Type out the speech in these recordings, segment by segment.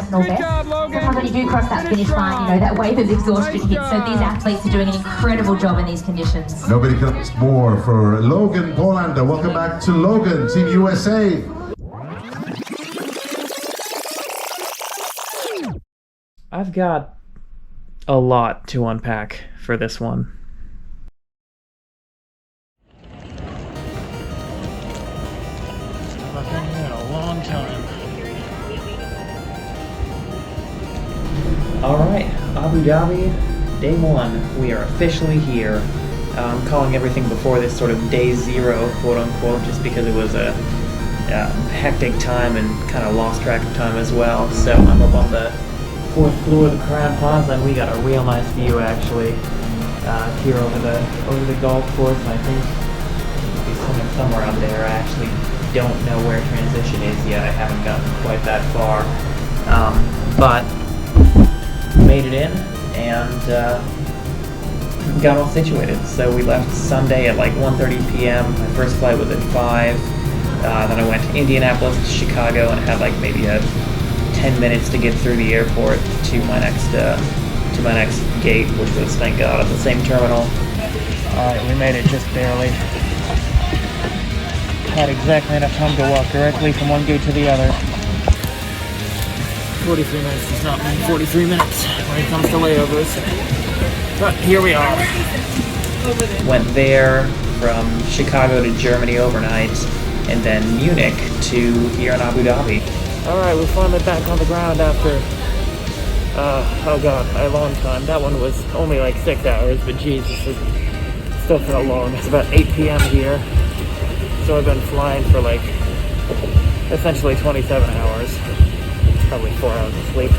personal best. Sometimes when you do cross that finish line, you know, that wave of exhaustion hits. So these athletes are doing an incredible job in these conditions. Nobody comes more for Logan Polander. Welcome back to Logan, Team USA. I've got a lot to unpack for this one. I've been here a long time. Alright, Abu Dhabi, day one. We are officially here. I'm calling everything before this sort of day zero, quote unquote, just because it was a hectic time and kind of lost track of time as well. So I'm up on the 4th floor of the Crown Plaza, and we got a real nice view actually here over the golf course. I think he's coming somewhere out there. I actually don't know where transition is yet. I haven't gotten quite that far, but made it in and got all situated. So we left Sunday at like 1:30 p.m. My first flight was at 5. Then I went to Indianapolis to Chicago and had like maybe a 10 minutes to get through the airport to my next gate, which was, thank God, at the same terminal. Alright, we made it just barely. Had exactly enough time to walk directly from one gate to the other. 43 minutes does not mean 43 minutes when it comes to layovers. But here we are. Went there from Chicago to Germany overnight, and then Munich to here in Abu Dhabi. Alright, we're finally back on the ground after, oh god, a long time. That one was only like 6 hours, but Jesus, it still felt long. It's about 8 p.m. here, so I've been flying for like, essentially 27 hours. Probably 4 hours of sleep.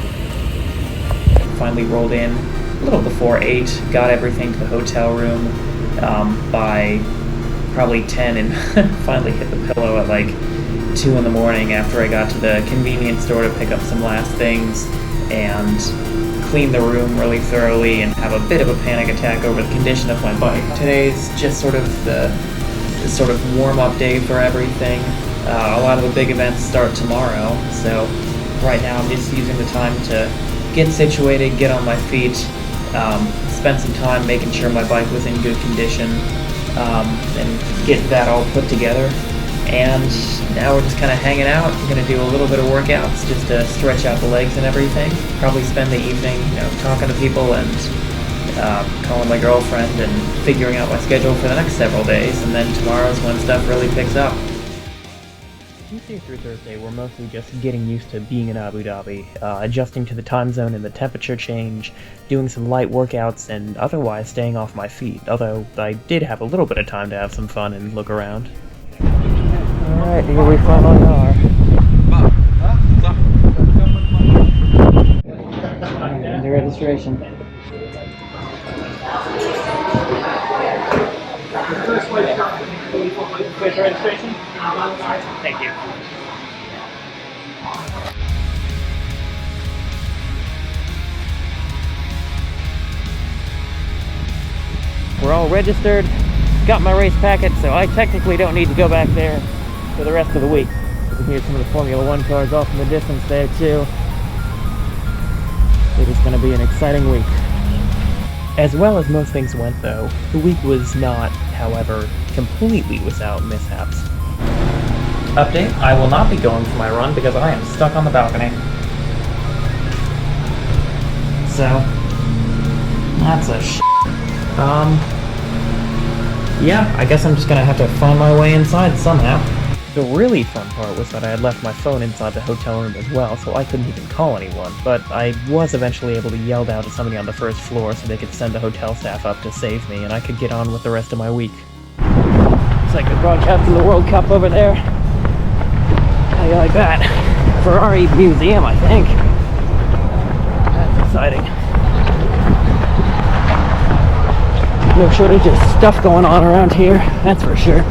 Finally rolled in a little before 8, got everything to the hotel room by probably 10, and finally hit the pillow at like 2 in the morning after I got to the convenience store to pick up some last things and clean the room really thoroughly and have a bit of a panic attack over the condition of my bike. Today's just sort of the warm-up day for everything. A lot of the big events start tomorrow, so right now I'm just using the time to get situated, get on my feet, spend some time making sure my bike was in good condition, and get that all put together. And now we're just kind of hanging out. I'm going to do a little bit of workouts just to stretch out the legs and everything. Probably spend the evening, talking to people and calling my girlfriend and figuring out my schedule for the next several days. And then tomorrow's when stuff really picks up. Tuesday through Thursday, we're mostly just getting used to being in Abu Dhabi, adjusting to the time zone and the temperature change, doing some light workouts, and otherwise staying off my feet, although I did have a little bit of time to have some fun and look around. Alright, here we finally are. And the registration. Registration? Thank you. We're all registered, got my race packet, so I technically don't need to go back there for the rest of the week. You can hear some of the Formula 1 cars off in the distance there too. It is going to be an exciting week. As well as most things went though, the week was not, however, completely without mishaps. Update, I will not be going for my run because I am stuck on the balcony. So, that's a yeah, I guess I'm just gonna have to find my way inside somehow. The really fun part was that I had left my phone inside the hotel room as well, so I couldn't even call anyone, but I was eventually able to yell down to somebody on the first floor so they could send the hotel staff up to save me, and I could get on with the rest of my week. Looks like they're broadcasting the World Cup over there. How do you like that? Ferrari Museum, I think. That's exciting. No shortage of stuff going on around here, that's for sure.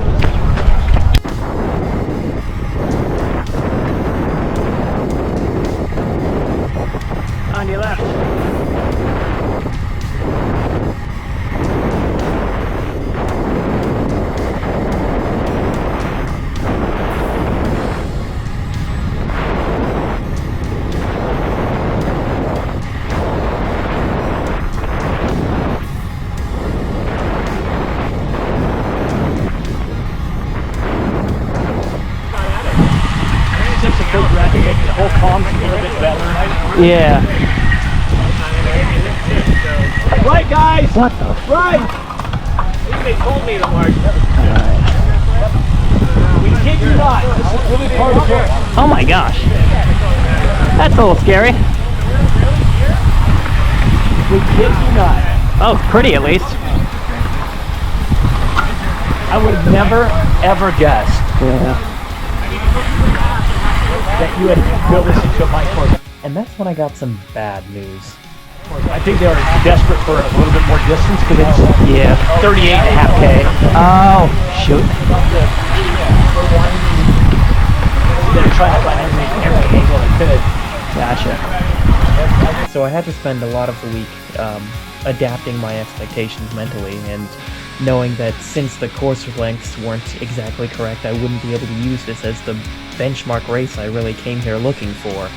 On your left. palms feel a bit better. Yeah. Right, guys! What the? Right! They told me to march. We kid you not. This is really part of it. Oh my gosh. That's a little scary. We kid you not. Oh, it's pretty at least. I would have never, ever guessed that you had built this into a bike course. And that's when I got some bad news. I think they were desperate for a little bit more distance because it's 38.5K. Oh, shoot. They're trying to find every angle they could. Gotcha. So I had to spend a lot of the week adapting my expectations mentally and knowing that since the course lengths weren't exactly correct, I wouldn't be able to use this as the benchmark race I really came here looking for.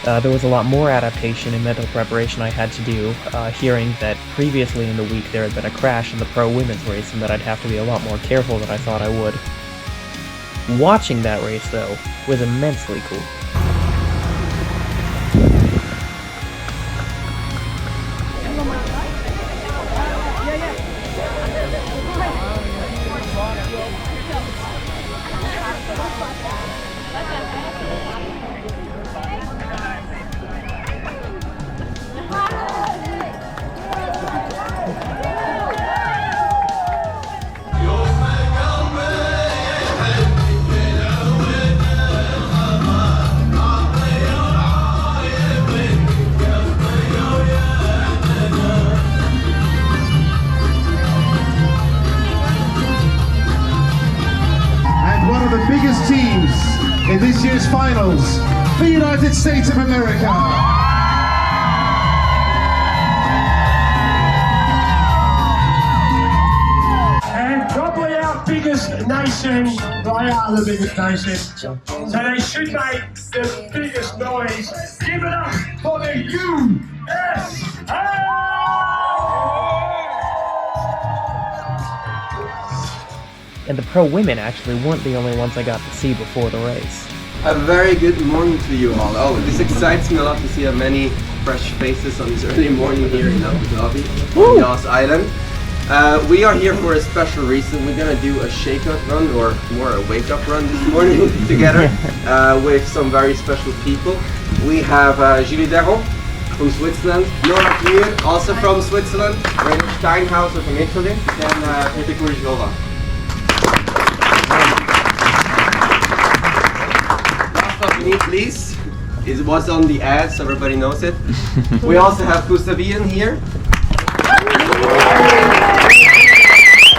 There was a lot more adaptation and mental preparation I had to do, hearing that previously in the week there had been a crash in the pro women's race and that I'd have to be a lot more careful than I thought I would. Watching that race, though, was immensely cool. Biggest teams in this year's finals, the United States of America. And probably our biggest nation, they are the biggest nation, so they should make the biggest noise. Give it up for the USA! And the pro women actually weren't the only ones I got to see before the race. A very good morning to you all. Oh, this excites me a lot to see how many fresh faces on this early morning here in Abu Dhabi, on Yas Island. We are here for a special reason. We're gonna do a shake-up run, or more a wake-up run this morning together with some very special people. We have Julie Derro from Switzerland, Nora Klier, also from Switzerland, Rainer Steinhauser from Italy, and Peter Kurizhova. Please. It was on the ad, so everybody knows it. We also have Gustavian here.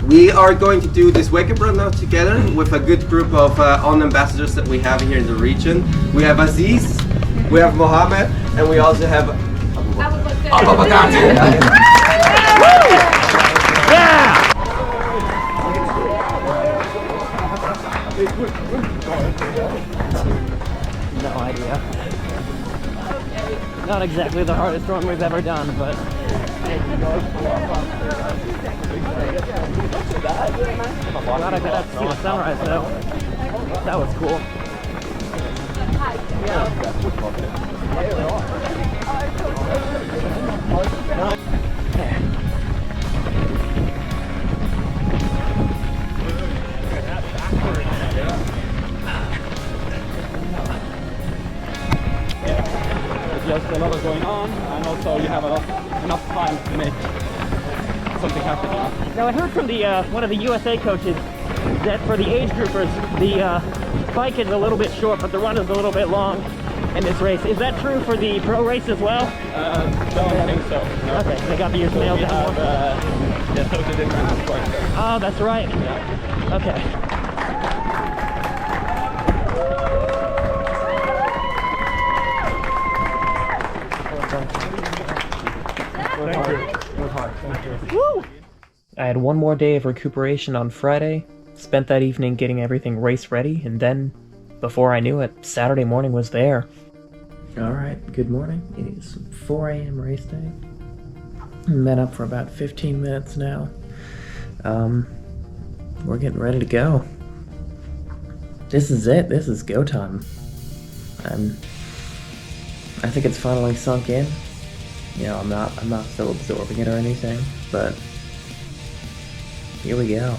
We are going to do this wake-up run now together with a good group of On ambassadors that we have here in the region. We have Aziz, we have Mohammed, and we also have Abu Bakr. No idea. Not exactly the hardest run we've ever done, but... Glad I got out to see the sunrise, though. That was cool. Just a lot going on, and also you have enough time to make something happen. Now I heard from the one of the USA coaches that for the age groupers, the bike is a little bit short, but the run is a little bit long in this race. Is that true for the pro race as well? Don't think so. No. Okay, they got yours nailed down. Yeah, totally different sport. Oh, that's right. Yeah. Okay. I had one more day of recuperation on Friday, spent that evening getting everything race ready, and then, before I knew it, Saturday morning was there. Alright, good morning. It is 4 a.m. race day. Been up for about 15 minutes now. We're getting ready to go. This is it. This is go time. I'm I think it's finally sunk in. You know, I'm not still absorbing it or anything, but here we go.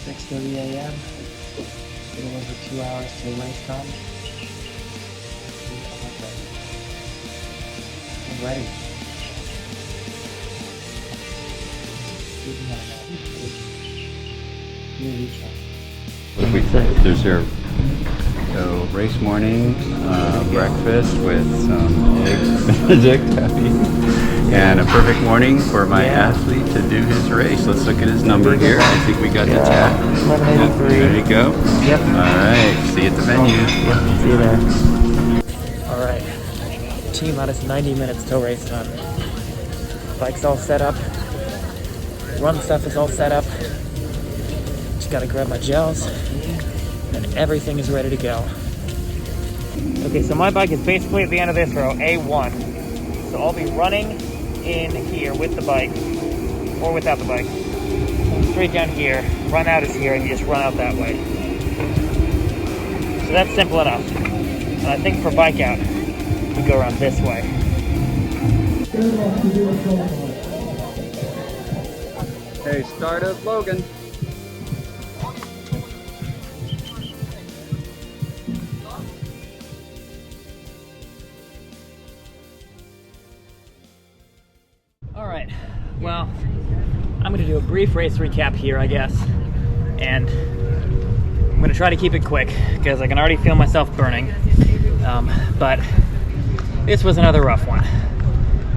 6:30 a.m. A little over 2 hours till race time. I'm ready. There's your race morning breakfast with some eggs Benedict and a perfect morning for my athlete to do his race. Let's look at his number here. I think we got the tag. 1183. There you go. Yep. Alright, see you at the venue. Yep, see you there. Alright. T-minus 90 minutes till race time. Bike's all set up. Run stuff is all set up. Just gotta grab my gels. And everything is ready to go. Okay, so my bike is basically at the end of this row, A1. So I'll be running in here with the bike, or without the bike. Straight down here, run out is here, and you just run out that way. So that's simple enough. And I think for bike out, we go around this way. Hey, start of Logan. Alright, well, I'm going to do a brief race recap here, I guess. And I'm going to try to keep it quick, because I can already feel myself burning. But this was another rough one.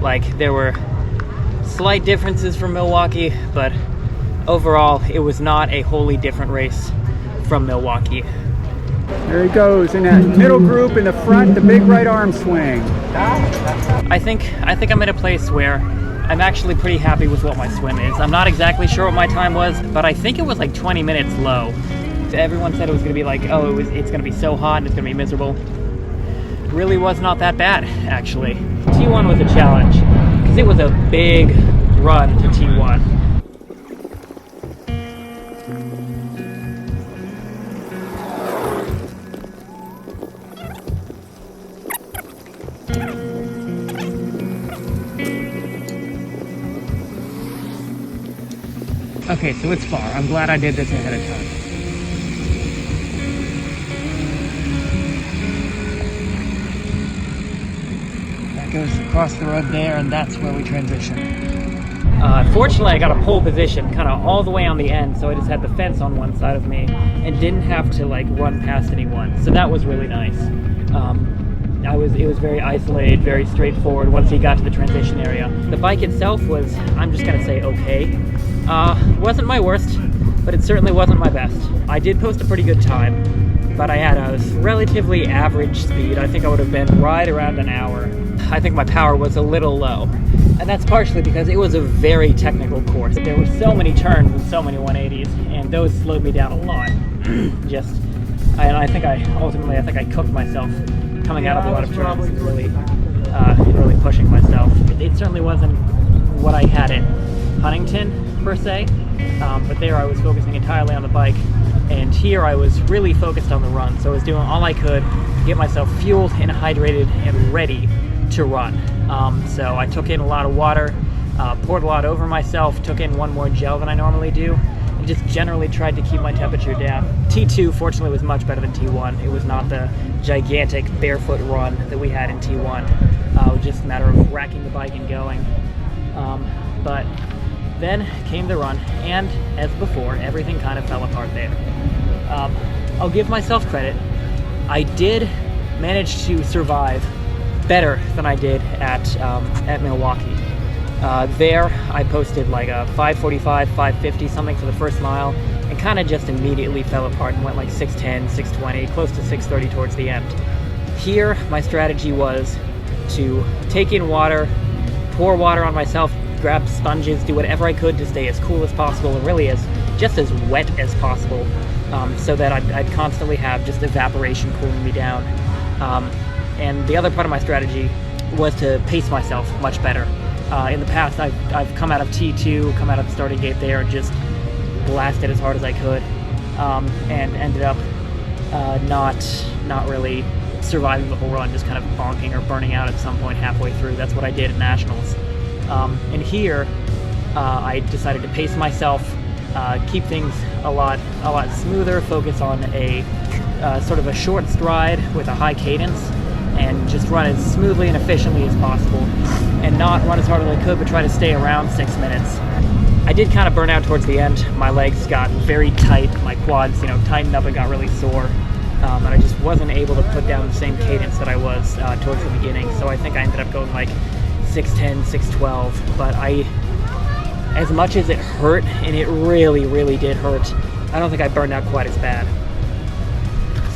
Like, there were slight differences from Milwaukee, but overall, it was not a wholly different race from Milwaukee. There he goes in that middle group in the front, the big right arm swing. I think I'm in a place where I'm actually pretty happy with what my swim is. I'm not exactly sure what my time was, but I think it was like 20 minutes low. Everyone said it was going to be like, oh, it's going to be so hot and it's going to be miserable. It really was not that bad, actually. T1 was a challenge, because it was a big run to T1. Okay, so it's far. I'm glad I did this ahead of time. That goes across the road there, and that's where we transition. Fortunately, I got a pole position kind of all the way on the end, so I just had the fence on one side of me and didn't have to like run past anyone. So that was really nice. It was very isolated, very straightforward once he got to the transition area. The bike itself was, I'm just gonna say, okay. Wasn't my worst, but it certainly wasn't my best. I did post a pretty good time, but I had a relatively average speed. I think I would have been right around an hour. I think my power was a little low, and that's partially because it was a very technical course. There were so many turns and so many 180s, and those slowed me down a lot. I think I cooked myself coming out of a lot of turns and really pushing myself. It certainly wasn't what I had in Huntington, per se, but there I was focusing entirely on the bike, and here I was really focused on the run, so I was doing all I could to get myself fueled and hydrated and ready to run. So I took in a lot of water, poured a lot over myself, took in one more gel than I normally do, and just generally tried to keep my temperature down. T2 fortunately was much better than T1. It was not the gigantic barefoot run that we had in T1. It was just a matter of racking the bike and going. But then came the run, and as before, everything kind of fell apart there. I'll give myself credit. I did manage to survive better than I did at Milwaukee. There, I posted like a 5:45, 5:50 something for the first mile, and kind of just immediately fell apart and went like 6:10, 6:20, close to 6:30 towards the end. Here, my strategy was to take in water, pour water on myself, grab sponges, do whatever I could to stay as cool as possible, and really just as wet as possible, so that I'd constantly have just evaporation cooling me down. And the other part of my strategy was to pace myself much better. In the past, I've come out of T2, come out of the starting gate there, and just blasted as hard as I could, and ended up not really surviving the whole run, just kind of bonking or burning out at some point halfway through. That's what I did at Nationals. And here, I decided to pace myself, keep things a lot smoother, focus on a sort of a short stride with a high cadence, and just run as smoothly and efficiently as possible, and not run as hard as I could, but try to stay around 6 minutes. I did kind of burn out towards the end. My legs got very tight, my quads, tightened up and got really sore, and I just wasn't able to put down the same cadence that I was towards the beginning. So I think I ended up going like 6:10, 6:12, but as much as it hurt, and it really, really did hurt, I don't think I burned out quite as bad.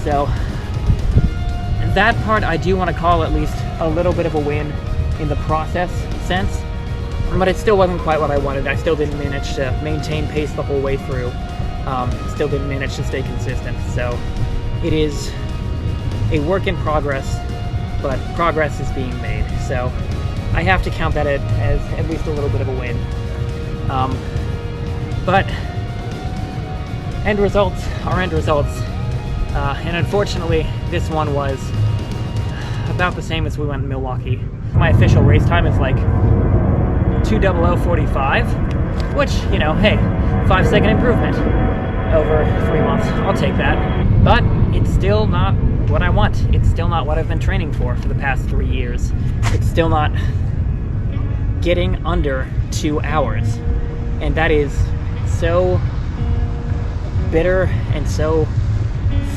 So that part I do want to call at least a little bit of a win in the process sense, but it still wasn't quite what I wanted. I still didn't manage to maintain pace the whole way through. Still didn't manage to stay consistent. So it is a work in progress, but progress is being made. So I have to count that as at least a little bit of a win. But end results are end results. And unfortunately, this one was about the same as we went in Milwaukee. My official race time is like 2:00:45, which, hey, 5-second improvement over 3 months. I'll take that. But it's still not what I want. It's still not what I've been training for the past 3 years. It's still not getting under 2 hours. And that is so bitter and so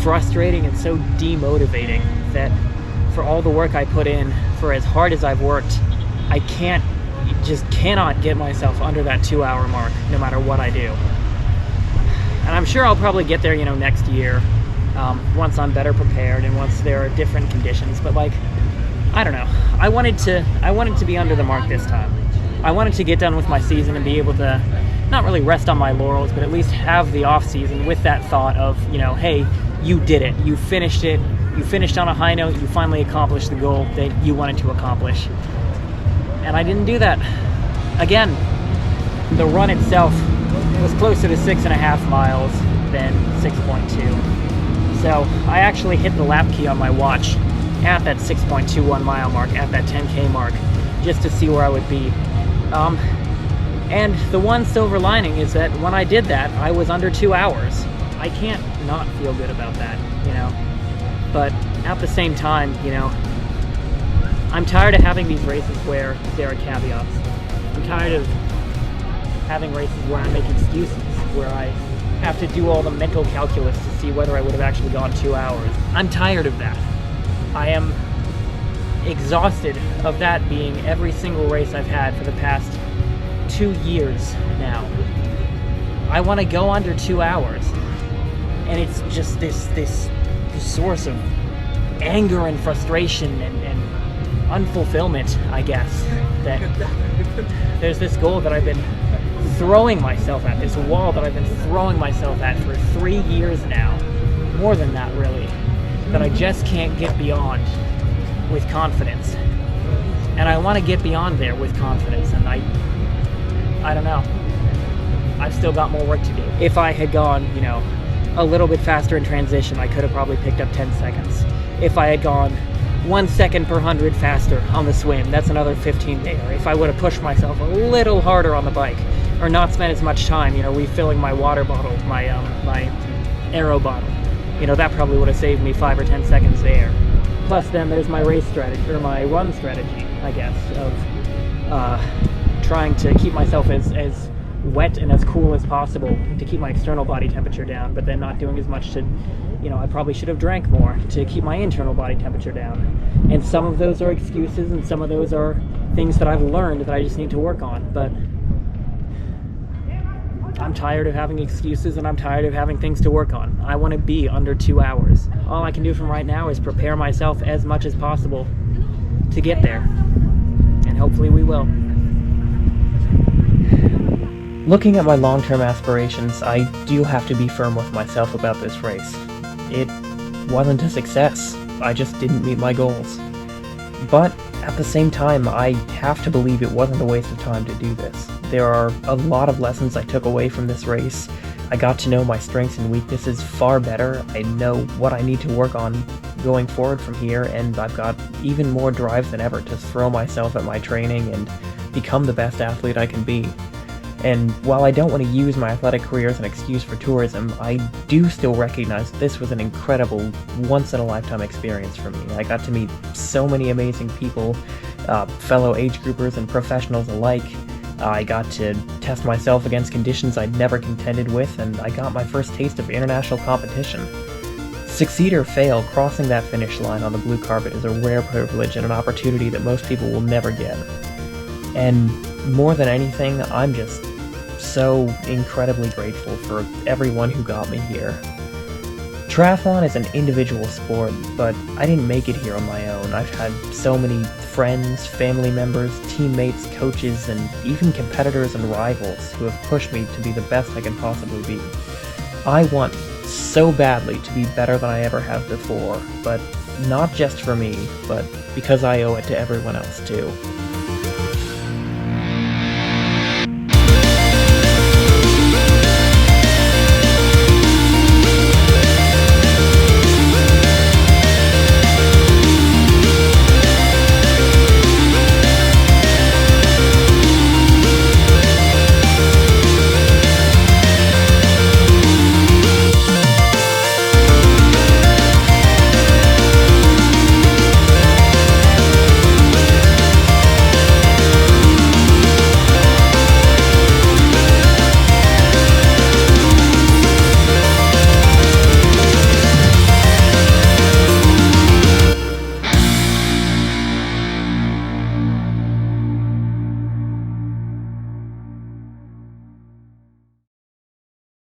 frustrating and so demotivating that for all the work I put in, for as hard as I've worked, I cannot get myself under that 2 hour mark, no matter what I do. And I'm sure I'll probably get there, next year, once I'm better prepared and once there are different conditions. But I don't know. I wanted to be under the mark this time. I wanted to get done with my season and be able to not really rest on my laurels, but at least have the off season with that thought of, hey, you did it. You finished it. You finished on a high note. You finally accomplished the goal that you wanted to accomplish. And I didn't do that. Again, the run itself was closer to 6.5 miles than 6.2. So I actually hit the lap key on my watch at that 6.21 mile mark, at that 10K mark, just to see where I would be. And the one silver lining is that when I did that, I was under 2 hours. I can't not feel good about that, But at the same time, I'm tired of having these races where there are caveats. I'm tired of having races where I make excuses, where I have to do all the mental calculus to see whether I would have actually gone 2 hours. I'm tired of that. I am exhausted of that being every single race I've had for the past 2 years now. I want to go under 2 hours. And it's just this source of anger and frustration and unfulfillment, I guess, that there's this goal that I've been throwing myself at, this wall that I've been throwing myself at for 3 years now, more than that really, that I just can't get beyond with confidence. And I want to get beyond there with confidence, and I don't know. I've still got more work to do. If I had gone, a little bit faster in transition, I could have probably picked up 10 seconds. If I had gone 1 second per 100 faster on the swim, that's another 15 there. If I would have pushed myself a little harder on the bike, or not spent as much time, refilling my water bottle, my aero bottle, that probably would have saved me 5 or 10 seconds there. Plus then there's my race strategy, or my run strategy, I guess, of trying to keep myself as wet and as cool as possible to keep my external body temperature down, but then not doing as much to, I probably should have drank more to keep my internal body temperature down. And some of those are excuses, and some of those are things that I've learned that I just need to work on. But I'm tired of having excuses, and I'm tired of having things to work on. I want to be under 2 hours. All I can do from right now is prepare myself as much as possible to get there. And hopefully we will. Looking at my long-term aspirations, I do have to be firm with myself about this race. It wasn't a success. I just didn't meet my goals. But at the same time, I have to believe it wasn't a waste of time to do this. There are a lot of lessons I took away from this race. I got to know my strengths and weaknesses far better. I know what I need to work on going forward from here, and I've got even more drive than ever to throw myself at my training and become the best athlete I can be. And while I don't want to use my athletic career as an excuse for tourism, I do still recognize that this was an incredible, once-in-a-lifetime experience for me. I got to meet so many amazing people, fellow age groupers and professionals alike. I got to test myself against conditions I'd never contended with, and I got my first taste of international competition. Succeed or fail, crossing that finish line on the blue carpet is a rare privilege and an opportunity that most people will never get. And more than anything, I'm just so incredibly grateful for everyone who got me here. Triathlon is an individual sport, but I didn't make it here on my own. I've had so many friends, family members, teammates, coaches, and even competitors and rivals who have pushed me to be the best I can possibly be. I want so badly to be better than I ever have before, but not just for me, but because I owe it to everyone else too.